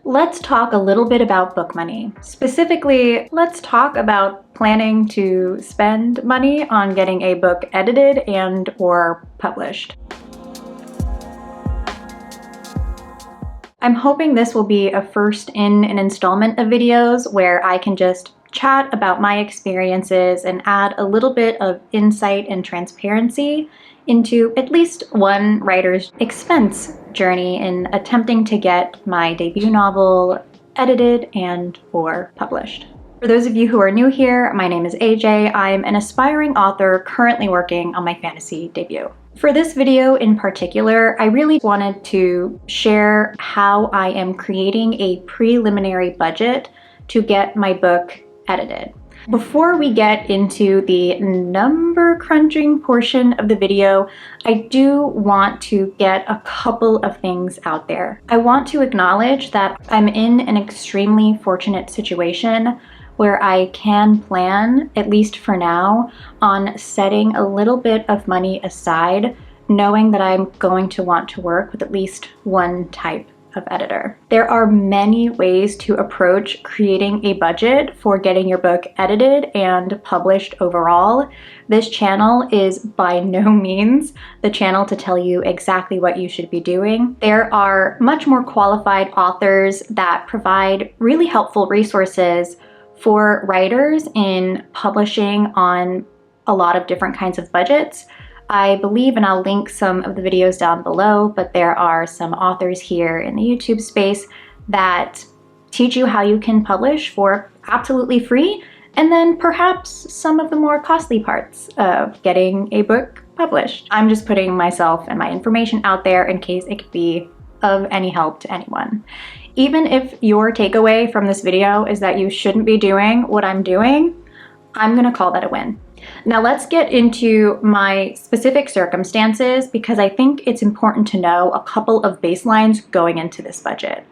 Let's talk a little bit about book money. Specifically, let's talk about planning to spend money on getting a book edited and or published. I'm hoping this will be a first in an installment of videos where I can just chat about my experiences and add a little bit of insight and transparency into at least one writer's expense journey in attempting to get my debut novel edited and or published. For those of you who are new here, my name is AJ. I'm an aspiring author currently working on my fantasy debut. For this video in particular, I really wanted to share how I am creating a preliminary budget to get my book edited. Before we get into the number crunching portion of the video, I do want to get a couple of things out there. I want to acknowledge that I'm in an extremely fortunate situation where I can plan, at least for now, on setting a little bit of money aside, knowing that I'm going to want to work with at least one type of editor. There are many ways to approach creating a budget for getting your book edited and published overall. This channel is by no means the channel to tell you exactly what you should be doing. There are much more qualified authors that provide really helpful resources for writers in publishing on a lot of different kinds of budgets. I believe, and I'll link some of the videos down below, but there are some authors here in the YouTube space that teach you how you can publish for absolutely free, and then perhaps some of the more costly parts of getting a book published. I'm just putting myself and my information out there in case it could be of any help to anyone. Even if your takeaway from this video is that you shouldn't be doing what I'm doing, I'm gonna call that a win. Now let's get into my specific circumstances because I think it's important to know a couple of baselines going into this budget.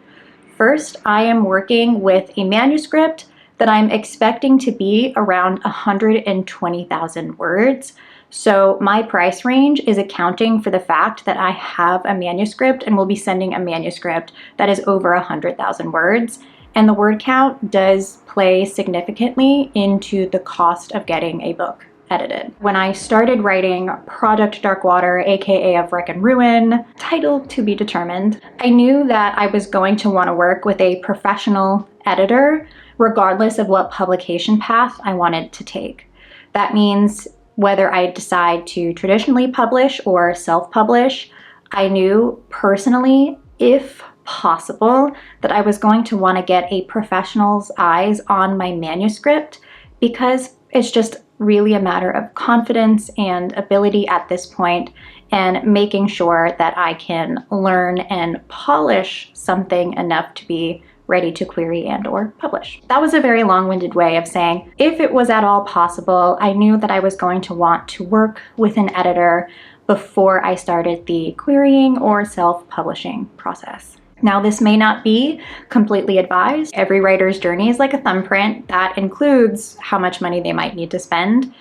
First, I am working with a manuscript that I'm expecting to be around 120,000 words. So my price range is accounting for the fact that I have a manuscript and will be sending a manuscript that is over 100,000 words. And the word count does play significantly into the cost of getting a book edited. When I started writing Project Darkwater, aka Of Wreck and Ruin, title to be determined, I knew that I was going to want to work with a professional editor regardless of what publication path I wanted to take. That means whether I decide to traditionally publish or self-publish, I knew personally, if possible, that I was going to want to get a professional's eyes on my manuscript because it's just really a matter of confidence and ability at this point and making sure that I can learn and polish something enough to be ready to query and or publish. That was a very long-winded way of saying if it was at all possible, I knew that I was going to want to work with an editor before I started the querying or self-publishing process. Now, this may not be completely advised. Every writer's journey is like a thumbprint that includes how much money they might need to spend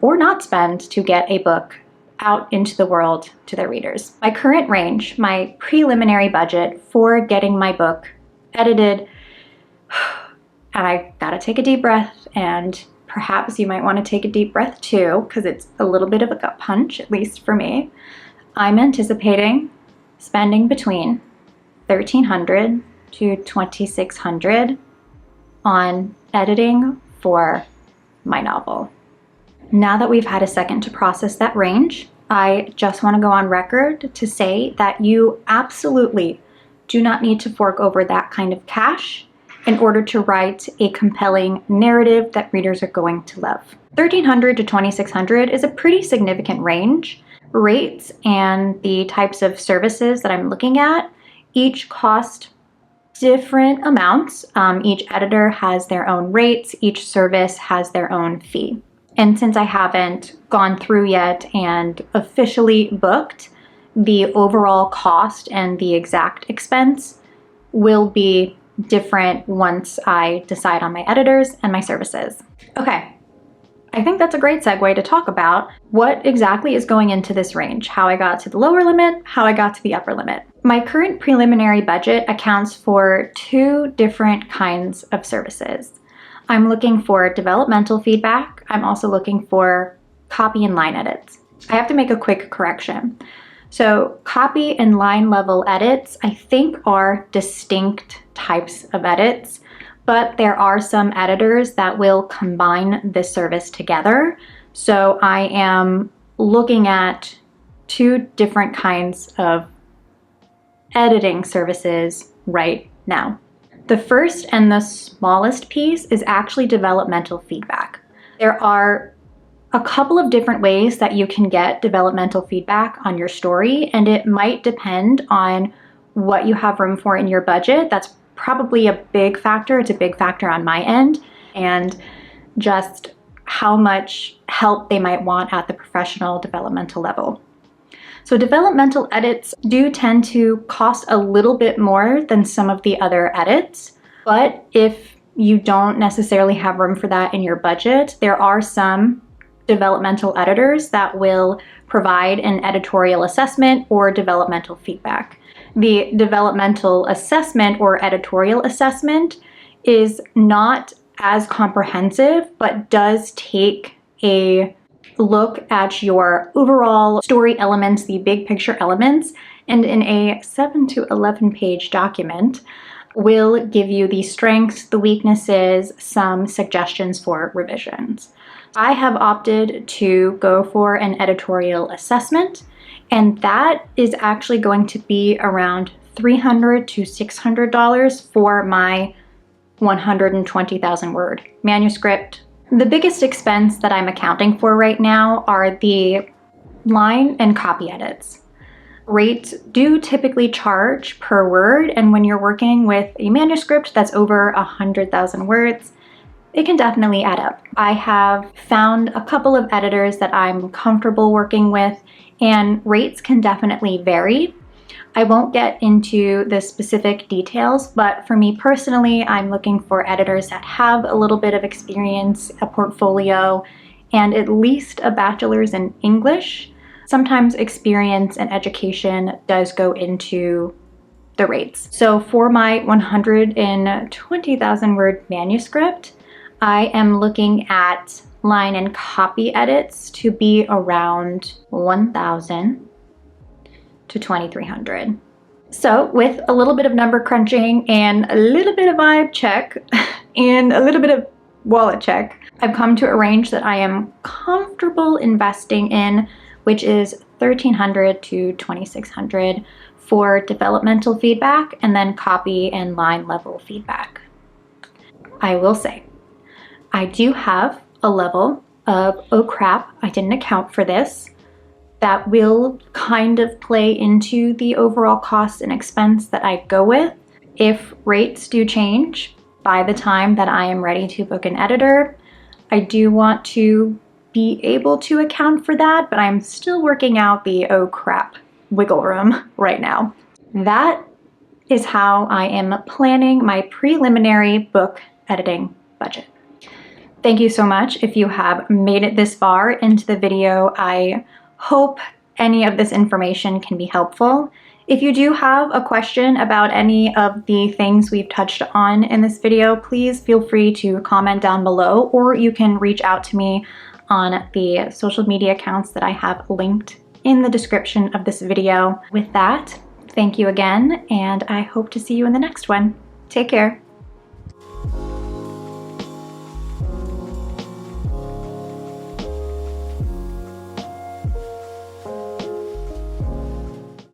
or not spend to get a book out into the world to their readers. My current range, my preliminary budget for getting my book edited, and I gotta take a deep breath, and perhaps you might want to take a deep breath too, because it's a little bit of a gut punch, at least for me. I'm anticipating spending between $1,300 to $2,600 on editing for my novel. Now that we've had a second to process that range, I just want to go on record to say that you absolutely do not need to fork over that kind of cash in order to write a compelling narrative that readers are going to love. $1,300 to $2,600 is a pretty significant range. Rates and the types of services that I'm looking at each cost different amounts. Each editor has their own rates, each service has their own fee. And since I haven't gone through yet and officially booked, the overall cost and the exact expense will be different once I decide on my editors and my services. Okay, I think that's a great segue to talk about what exactly is going into this range, how I got to the lower limit, how I got to the upper limit. My current preliminary budget accounts for 2 different kinds of services. I'm looking for developmental feedback. I'm also looking for copy and line edits. I have to make a quick correction. So copy and line level edits, I think, are distinct types of edits, but there are some editors that will combine this service together. So I am looking at 2 different kinds of editing services right now. The first and the smallest piece is actually developmental feedback. There are a couple of different ways that you can get developmental feedback on your story, and it might depend on what you have room for in your budget. That's probably a big factor. It's a big factor on my end, and just how much help they might want at the professional developmental level. So developmental edits do tend to cost a little bit more than some of the other edits, but if you don't necessarily have room for that in your budget, there are some developmental editors that will provide an editorial assessment or developmental feedback. The developmental assessment or editorial assessment is not as comprehensive, but does take a look at your overall story elements, the big picture elements, and in a 7 to 11 page document will give you the strengths, the weaknesses, some suggestions for revisions. I have opted to go for an editorial assessment, and that is actually going to be around $300 to $600 for my 120,000 word manuscript. The biggest expense that I'm accounting for right now are the line and copy edits. Rates do typically charge per word, and when you're working with a manuscript that's over 100,000 words, it can definitely add up. I have found a couple of editors that I'm comfortable working with, and rates can definitely vary. I won't get into the specific details, but for me personally, I'm looking for editors that have a little bit of experience, a portfolio, and at least a bachelor's in English. Sometimes experience and education does go into the rates. So for my 120,000 word manuscript, I am looking at line and copy edits to be around 1,000 to 2,300. So with a little bit of number crunching and a little bit of vibe check and a little bit of wallet check, I've come to a range that I am comfortable investing in, which is $1,300 to $2,600 for developmental feedback and then copy and line level feedback. I will say, I do have a level of, oh crap, I didn't account for this, that will kind of play into the overall cost and expense that I go with. If rates do change by the time that I am ready to book an editor, I do want to be able to account for that, but I'm still working out the oh crap wiggle room right now. That is how I am planning my preliminary book editing budget. Thank you so much if you have made it this far into the video. I hope any of this information can be helpful. If you do have a question about any of the things we've touched on in this video, please feel free to comment down below, or you can reach out to me on the social media accounts that I have linked in the description of this video. With that, thank you again, and I hope to see you in the next one. Take care.